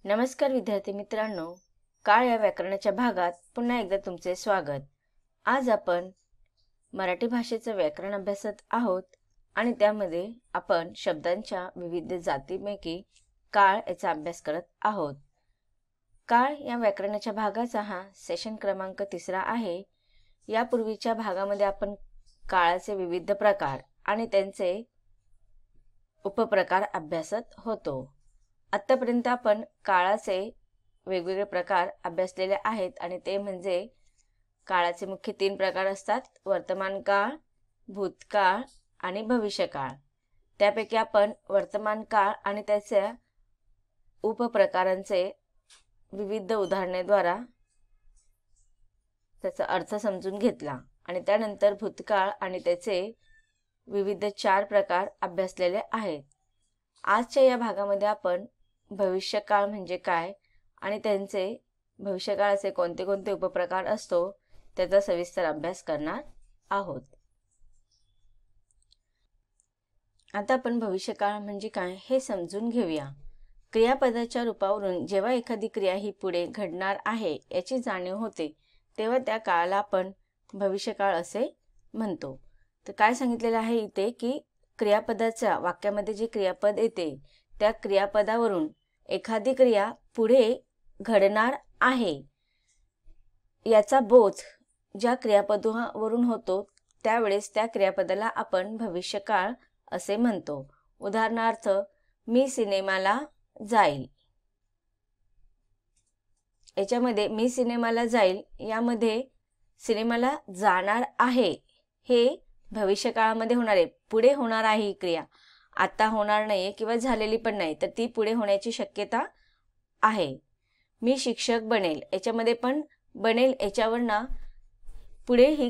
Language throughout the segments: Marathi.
नमस्कार विद्यार्थी मित्रांनो, काळ या व्याकरणाच्या भागात पुन्हा एकदा तुमचे स्वागत। आज आपण मराठी भाषेचं व्याकरण अभ्यासत आहोत आणि त्यामध्ये आपण शब्दांच्या विविध जातींपैकी काळ याचा अभ्यास करत आहोत। काळ या व्याकरणाच्या भागाचा हा सेशन क्रमांक 3 आहे। यापूर्वीच्या भागामध्ये आपण काळाचे विविध प्रकार आणि त्यांचे उपप्रकार अभ्यासत होतो। आतापर्यंत आपण काळाचे वेगवेगळे प्रकार अभ्यासलेले आहेत आणि ते म्हणजे काळाचे मुख्य 3 प्रकार असतात, वर्तमान काळ, भूतकाळ आणि भविष्यकाळ। त्यापैकी आपण वर्तमान काळ आणि त्याच्या उपप्रकारांचे विविध उदाहरणेद्वारे त्याचा अर्थ समजून घेतला आणि त्यानंतर भूतकाळ आणि त्याचे विविध 4 प्रकार अभ्यासलेले आहेत। आजच्या या भागामध्ये आपण भविष्यकाळ म्हणजे काय आणि त्यांचे भविष्यकाळाचे कोणते कोणते उपप्रकार असतो त्याचा सविस्तर अभ्यास करणार आहोत। आता आपण भविष्यकाळ म्हणजे काय हे समजून घेऊया। क्रियापदाच्या रूपावरून जेव्हा एखादी क्रिया ही पुढे घडणार आहे याची जाणीव होते तेव्हा त्या काळाला आपण भविष्यकाळ असे म्हणतो। तर काय सांगितलेलं आहे इथे की क्रियापदाच्या वाक्यामध्ये जे क्रियापद येते त्या क्रियापदावरून एखादी क्रिया पुढे घडणार आहे याचा बोध ज्या क्रियापदावरून होतो त्यावेळेस त्या क्रियापदाला आपण भविष्यकाळ असे म्हणतो। उदाहरणार्थ, मी सिनेमाला जाईल। याच्यामध्ये मी सिनेमाला जाईल यामध्ये सिनेमाला जाणार आहे हे भविष्यकाळामध्ये होणार आहे, पुढे होणार आहे ही क्रिया, आता होणार नाहीये किंवा झालेली पण नाही, तर ती पुढे होण्याची शक्यता आहे। मी शिक्षक बनेल याच्यामध्ये पण बनेल याच्यावरनं पुढे ही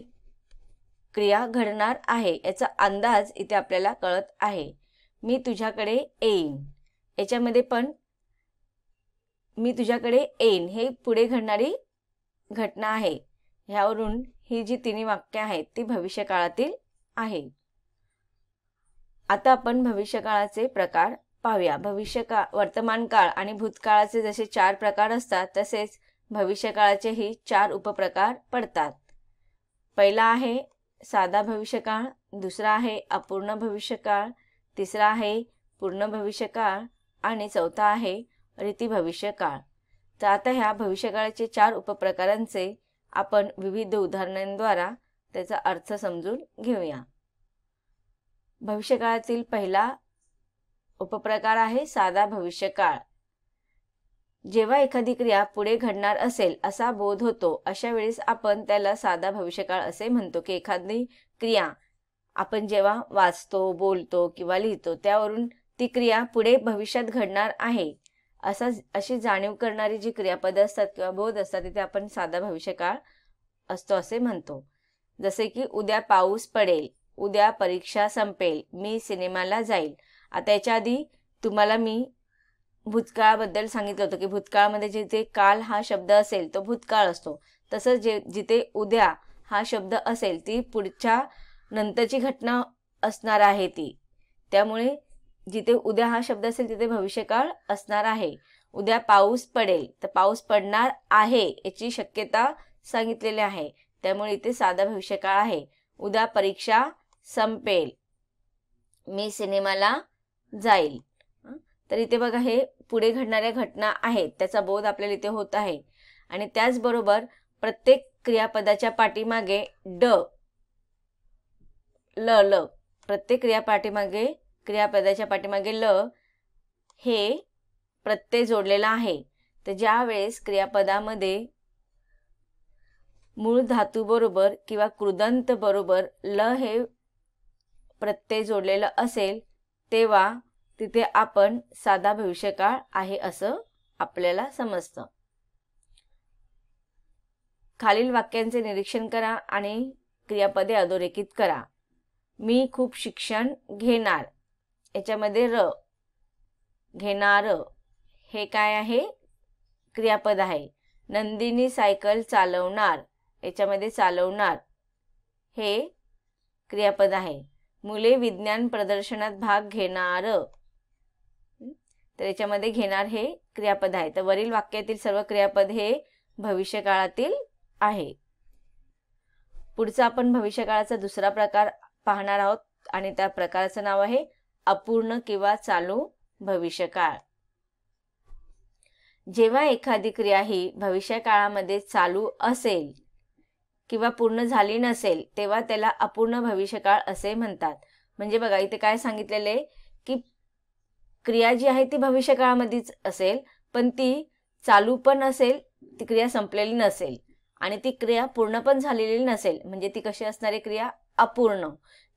क्रिया घडणार आहे याचा अंदाज इथे आपल्याला कळत आहे। मी तुझ्याकडे येईन याच्यामध्ये पण मी तुझ्याकडे येईन हे पुढे घडणारी घटना आहे। ह्यावरून ही जी 3 वाक्य आहेत ती भविष्यकाळातील आहे। आता आपण भविष्यकाळाचे प्रकार पाहूया। भविष्यकाळ, वर्तमान काळ आणि भूतकाळाचे जसे 4 प्रकार असतात तसेच भविष्यकाळाचेही 4 उपप्रकार पडतात। पहिला आहे साधा भविष्यकाळ, दुसरा आहे अपूर्ण भविष्यकाळ, तिसरा आहे पूर्ण भविष्यकाळ आणि चौथा आहे रीती भविष्यकाळ। तर आता ह्या भविष्यकाळाचे 4 उपप्रकारांचे आपण विविध उदाहरणांद्वारे त्याचा अर्थ समजून घेऊया। भविष्यकाळातील पहिला उपप्रकार आहे साधा भविष्यकाळ। जेव्हा एखादी क्रिया पुढे घडणार असेल असा बोध होतो अशा वेळेस आपण त्याला साधा भविष्यकाळ असे म्हणतो की एखादी क्रिया आपण जेव्हा वाचतो, बोलतो किंवा लिहितो त्यावरून ती क्रिया पुढे भविष्यात घडणार आहे अशी जाणीव करणारी जी क्रियापद असतात किंवा बोध असतात तिथे आपण साधा भविष्यकाळ असतो असे म्हणतो। जसे की उद्या पाऊस पडेल, उद्या परीक्षा संपेल, मी सिनेमाला जाईल। आता याच्या आधी तुम्हाला मी भूतकाळाबद्दल सांगितलं होतं की भूतकाळामध्ये जिथे काल हा शब्द असेल तो भूतकाळ असतो, तसंच जिथे उद्या हा शब्द असेल ती पुढच्या नंतरची घटना असणार आहे ती, त्यामुळे जिथे उद्या हा शब्द असेल तिथे भविष्यकाळ असणार आहे। उद्या पाऊस पडेल तर पाऊस पडणार आहे याची शक्यता सांगितलेली आहे, त्यामुळे इथे साधा भविष्यकाळ आहे। उद्या परीक्षा संपेल, मी सिनेमाला जाईल। तर इथे बघा हे पुढे घडणाऱ्या घटना आहेत त्याचा बोध आपल्याला इथे होत आहे आणि त्याचबरोबर प्रत्येक क्रियापदाच्या पाठीमागे ल प्रत्येक क्रियापदाच्या पाठीमागे ल हे प्रत्यय जोडलेला आहे। तर ज्या वेळेस क्रियापदामध्ये मूळ धातू बरोबर किंवा कृदंत बरोबर ल हे प्रत्यय जोडलेलं असेल तेव्हा तिथे आपण साधा भविष्यकाळ आहे असं आपल्याला समजतं। खालील वाक्यांचे निरीक्षण करा आणि क्रियापदे अधोरेखित करा। मी खूप शिक्षण घेणार याच्यामध्ये र, घेणार हे काय आहे, क्रियापद आहे। नंदिनी सायकल चालवणार याच्यामध्ये चालवणार हे क्रियापद आहे। मुले विज्ञान प्रदर्शनात भाग घेणार, तर तर याच्यामध्ये घेणार हे क्रियापद आहे. तर वरील वाक्यातील सर्व क्रियापद हे भविष्यकाळातील आहे. पुढचा आपण भविष्यकाळाचा दुसरा प्रकार पाहणार आहोत आणि त्या प्रकाराचं नाव आहे अपूर्ण किंवा चालू भविष्यकाळ. जेव्हा एखादी क्रिया ही भविष्यकाळामध्ये चालू असेल किंवा पूर्ण झाली नसेल तेव्हा त्याला अपूर्ण भविष्यकाळ असे म्हणतात. म्हणजे बघा इथे काय सांगितलेले की क्रिया जी आहे ती भविष्यकाळामध्येच असेल, पण ती चालू पण असेल, ती क्रिया संपलेली नसेल आणि ती क्रिया पूर्ण पण झालेली नसेल. म्हणजे ती कशी असणार आहे क्रिया? अपूर्ण.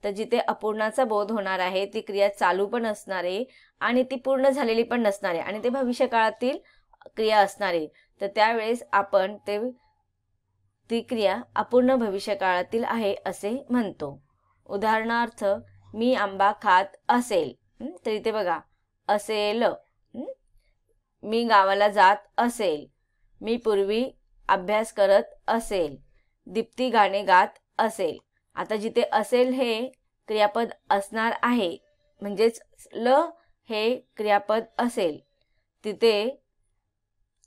तर जिथे अपूर्णाचा बोध होणार आहे ती क्रिया चालू पण असणार आहे आणि ती पूर्ण झालेली पण नसणार आहे आणि ते भविष्यकाळातील क्रिया असणार आहे. तर त्यावेळेस आपण ती क्रिया अपूर्ण भविष्यकाळातील आहे असे म्हणतो. उदाहरणार्थ मी आंबा खात असेल, तर इथे बघा असेल. मी गावाला जात असेल, मी पूर्वी अभ्यास करत असेल, दीप्ती गाणे गात असेल. आता जिथे असेल हे क्रियापद असणार आहे म्हणजेच ल हे क्रियापद असेल तिथे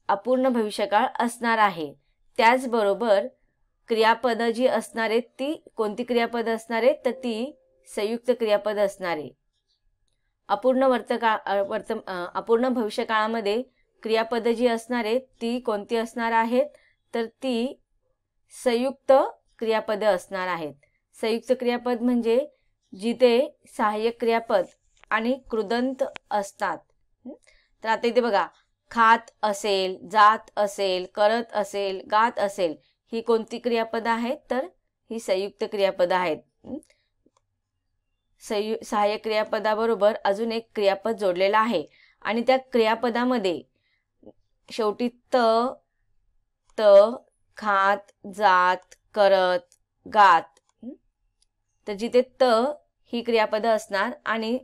अपूर्ण भविष्यकाळ असणार आहे. त्याचबरोबर क्रियापद जी असणार आहेत ती कोणती क्रियापद असणार आहेत? तर ती संयुक्त क्रियापद असणार आहे. अपूर्ण भविष्यकाळामध्ये क्रियापद जी असणार आहेत ती कोणती असणार आहेत? तर ती संयुक्त क्रियापद असणार आहेत. संयुक्त क्रियापद म्हणजे जिथे सहाय्यक क्रियापद आणि कृदंत असतात. तर आता इथे बघा खात असेल, जात असेल, करत असेल, गात असेल, ही कोणती क्रियापद आहेत? तर ही संयुक्त क्रियापद आहेत. सहाय्यक क्रियापदाबरोबर अजून एक क्रियापद जोडलेला आहे आणि त्या क्रियापदामध्ये शेवटी त, खात, जात, करत, गात. तर जिथे त ही क्रियापद असणार आणि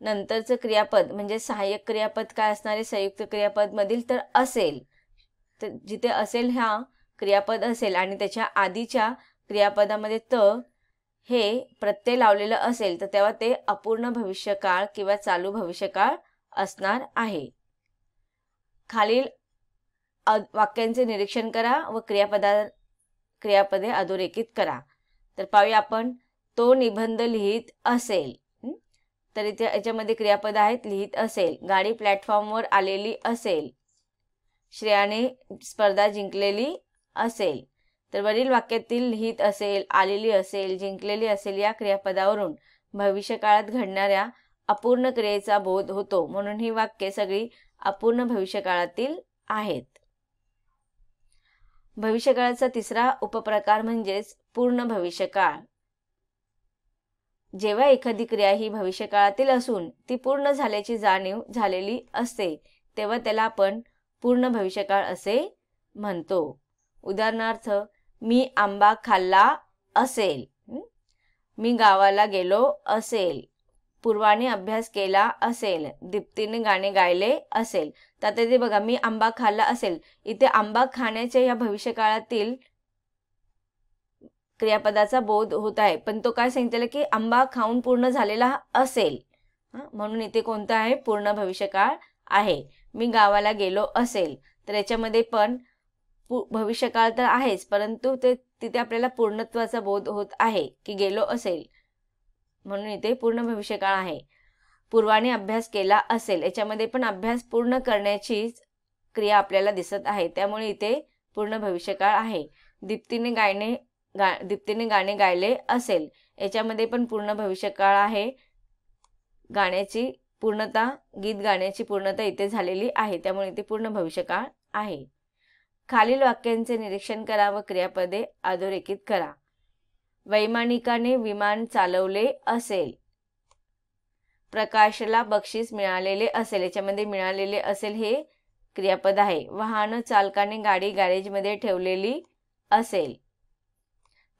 नंतरचं क्रियापद म्हणजे सहाय्यक क्रियापद काय असणार आहे संयुक्त क्रियापद मधील? तर असेल. तर जिथे असेल ह्या क्रियापद असेल आणि त्याच्या आधीच्या क्रियापदामध्ये त हे प्रत्यय लावलेलं असेल तर तेव्हा ते अपूर्ण भविष्यकाळ किंवा चालू भविष्यकाळ असणार आहे. खालील वाक्यांचे निरीक्षण करा व क्रियापदे अधोरेखित करा. तर पाहूया आपण. तो निबंध लिहित असेल, तर इथे याच्यामध्ये क्रियापद आहेत लिहित असेल. गाडी प्लॅटफॉर्मवर आलेली असेल, श्रेयाने स्पर्धा जिंकलेली असेल. तर वरील वाक्यातील लिहित असेल, आलेली असेल, जिंकलेली असेल या क्रियापदावरून भविष्यकाळात घडणाऱ्या अपूर्ण क्रियेचा बोध होतो. म्हणून ही वाक्ये सगळी अपूर्ण भविष्यकाळातील आहेत. भविष्यकाळाचा तिसरा उपप्रकार म्हणजेच पूर्ण भविष्यकाळ. जेव्हा एखादी क्रिया ही भविष्यकाळातील असून ती पूर्ण झाल्याची जाणीव झालेली असते तेव्हा त्याला आपण पूर्ण भविष्यकाळ असे म्हणतो. उदाहरणार्थ मी आंबा खाल्ला असेल, मी गावाला गेलो असेल, पूर्वाने अभ्यास केला असेल, दीप्तीने गाणे गायले असेल. तर आता इथे बघा मी आंबा खाल्ला असेल, इथे आंबा खाण्याच्या या भविष्यकाळातील क्रियापदाचा बोध होत आहे, पण तो काय सांगितलेला की आंबा खाऊन पूर्ण झालेला असेल. म्हणून इथे कोणता आहे? पूर्ण भविष्यकाळ आहे. मी गावाला गेलो असेल, तर याच्यामध्ये पण भविष्यकाळ तर आहेच परंतु तिथे आपल्याला पूर्णत्वाचा बोध होत आहे की गेलो असेल, म्हणून इथे पूर्ण भविष्यकाळ आहे. पूर्वाने अभ्यास केला असेल, याच्यामध्ये पण अभ्यास पूर्ण करण्याची क्रिया आपल्याला दिसत आहे त्यामुळे इथे पूर्ण भविष्यकाळ आहे. दीप्तीने गाणे गायले असेल, याच्यामध्ये पण पूर्ण भविष्यकाळ आहे. गाण्याची पूर्णता, गीत गाण्याची पूर्णता इथे झालेली आहे त्यामुळे इथे पूर्ण भविष्यकाळ आहे. खालील वाक्यांचे निरीक्षण करा व क्रियापदे अधोरेखित करा. वैमानिकाने विमान चालवले असेल, प्रकाशला बक्षीस मिळालेले असेल, याच्यामध्ये मिळालेले असेल हे क्रियापद आहे. वाहन चालकाने गाडी गॅरेजमध्ये ठेवलेली असेल.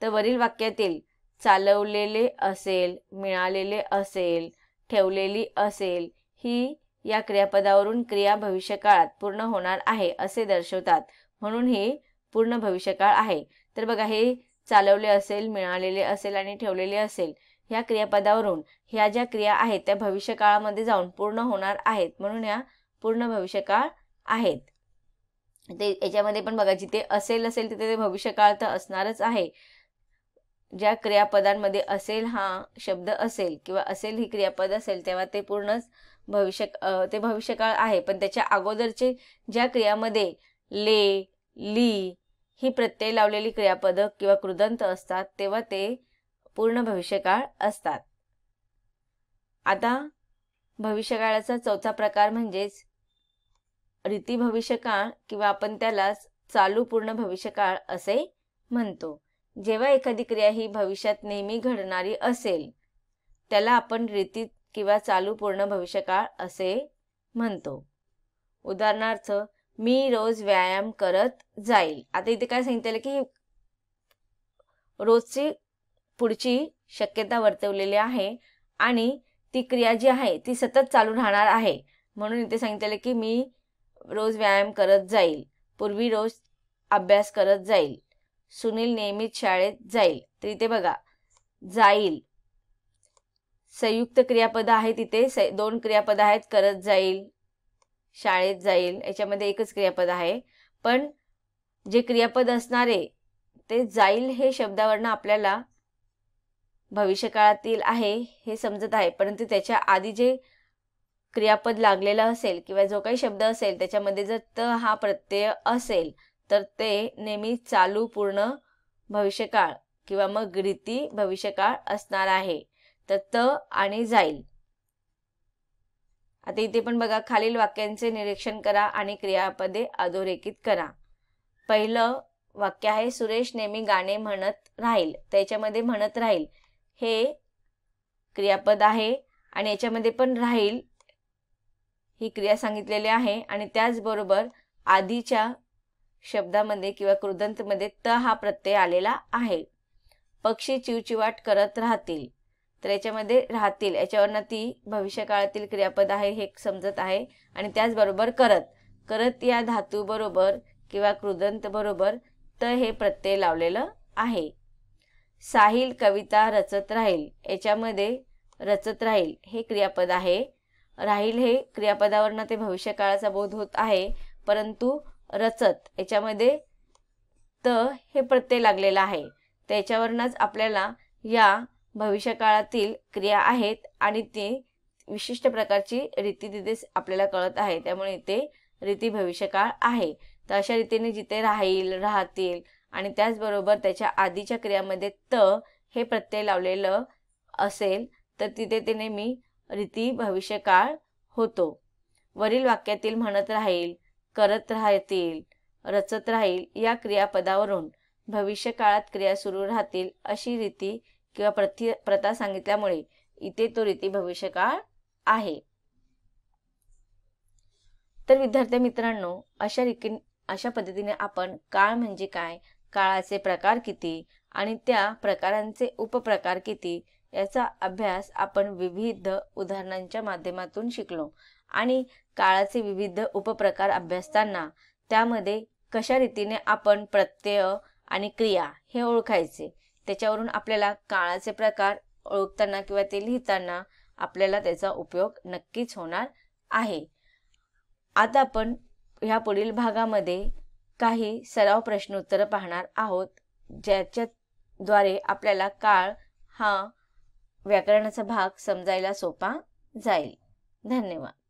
तर वरील वाक्यातील चालवलेले असेल, मिळालेले असेल, ठेवलेली असेल ही या क्रियापदावरून क्रिया भविष्यकाळात पूर्ण होणार आहे असे दर्शवतात म्हणून हे पूर्ण भविष्यकाळ आहे. तर बघा हे चालवले असेल, मिळालेले असेल आणि ठेवलेले असेल ह्या क्रियापदावरून ह्या ज्या क्रिया आहेत त्या भविष्यकाळामध्ये जाऊन पूर्ण होणार आहेत म्हणून ह्या पूर्ण भविष्यकाळ आहेत. ते याच्यामध्ये पण बघा, जिथे असेल तिथे ते भविष्यकाळ तर असणारच आहे. ज्या क्रियापदांमध्ये असेल हा शब्द असेल किंवा असेल ही क्रियापद असेल तेव्हा ते पूर्णच ते भविष्यकाळ आहे. पण त्याच्या अगोदरचे ज्या क्रियामध्ये ले, ली ही प्रत्यय लावलेली क्रियापदं किंवा कृदंत असतात तेव्हा ते पूर्ण भविष्यकाळ असतात. आता भविष्यकाळाचा चौथा प्रकार म्हणजेच रीती भविष्यकाळ किंवा आपण त्याला चालू पूर्ण भविष्यकाळ असे म्हणतो. जेव्हा एखादी क्रिया ही भविष्यात नेहमी घडणारी असेल त्याला आपण रीती किंवा चालू पूर्ण भविष्यकाळ असे म्हणतो. उदाहरणार्थ, मी रोज व्यायाम करत जाईल. आता इथे काय सांगितलेलं की रोजची पुढची शक्यता वर्तवलेली आहे आणि ती क्रिया जी आहे ती सतत चालू राहणार आहे. म्हणून इथे सांगितलेलं की मी रोज व्यायाम करत जाईल, पूर्वी रोज अभ्यास करत जाईल, सुनील नियमित शाळेत जाईल. तर इथे बघा, जाईल संयुक्त क्रियापद आहे. तिथे दोन क्रियापद आहेत, करत जाईल, शाळेत जाईल. याच्यामध्ये एकच क्रियापद आहे. पण जे क्रियापद असणारे ते जाईल हे शब्दावरनं आपल्याला भविष्यकाळातील आहे हे समजत आहे. परंतु त्याच्या आधी जे क्रियापद लागलेलं असेल किंवा जो काही शब्द असेल त्याच्यामध्ये जर त हा प्रत्यय असेल तर ते नेहमी चालू पूर्ण भविष्यकाळ किंवा मग रीती भविष्यकाळ असणार आहे. तर त आणि जाईल. आता इथे पण बघा, खालील वाक्यांचे निरीक्षण करा आणि क्रियापदे अधोरेखित करा. पहिलं वाक्य आहे, सुरेश नेहमी गाणे म्हणत राहील. त्याच्यामध्ये म्हणत राहील हे क्रियापद आहे आणि याच्यामध्ये पण राहील ही क्रिया सांगितलेली आहे आणि त्याचबरोबर आधीच्या शब्दामध्ये किंवा कृदंतमध्ये त हा प्रत्यय आलेला आहे. पक्षी चिवचिवाट करत राहतील. तर याच्यामध्ये राहतील याच्यावरनं ती भविष्यकाळातील क्रियापद आहे हे समजत आहे. आणि त्याचबरोबर करत या धातू बरोबर किंवा कृदंत बरोबर त हे प्रत्यय लावलेलं आहे. साहिल कविता रचत राहील. याच्यामध्ये रचत राहील हे क्रियापद आहे. राहील हे क्रियापदावरनं ते भविष्यकाळाचा बोध होत आहे. परंतु रचत याच्यामध्ये त हे प्रत्यय लागलेला आहे. त्याच्यावरनच आपल्याला या भविष्यकाळातील क्रिया आहेत आणि ती विशिष्ट प्रकारची रीती तिथे आपल्याला कळत आहे. त्यामुळे इथे रीती भविष्यकाळ आहे. तर अशा रीतीने जिथे राहील, राहतील आणि त्याचबरोबर त्याच्या आधीच्या क्रियामध्ये त हे प्रत्यय लावलेलं असेल तर तिथे ते नेहमी रीती भविष्यकाळ होतो. वरील वाक्यातील म्हणत राहील, करत राहतील, रचत राहील या क्रियापदावरून भविष्यकाळात क्रिया सुरू राहतील अशी रीती किंवा प्रथा सांगितल्यामुळे इथे तो रीती भविष्यकाळ आहे. तर विद्यार्थी मित्रांनो, अशा पद्धतीने आपण काळ म्हणजे काय, काळाचे प्रकार किती आणि त्या प्रकारांचे उपप्रकार किती याचा अभ्यास आपण विविध उदाहरणांच्या माध्यमातून शिकलो. आणि काळाचे विविध उपप्रकार अभ्यासताना त्यामध्ये कशा रीतीने आपण प्रत्यय आणि क्रिया हे ओळखायचे, त्याच्यावरून आपल्याला काळाचे प्रकार ओळखताना किंवा ते लिहिताना आपल्याला त्याचा उपयोग नक्कीच होणार आहे. आता आपण ह्या पुढील भागामध्ये काही सराव प्रश्नोत्तर पाहणार आहोत, ज्याच्याद्वारे आपल्याला काळ हा व्याकरणाचा भाग समजायला सोपा जाईल. धन्यवाद.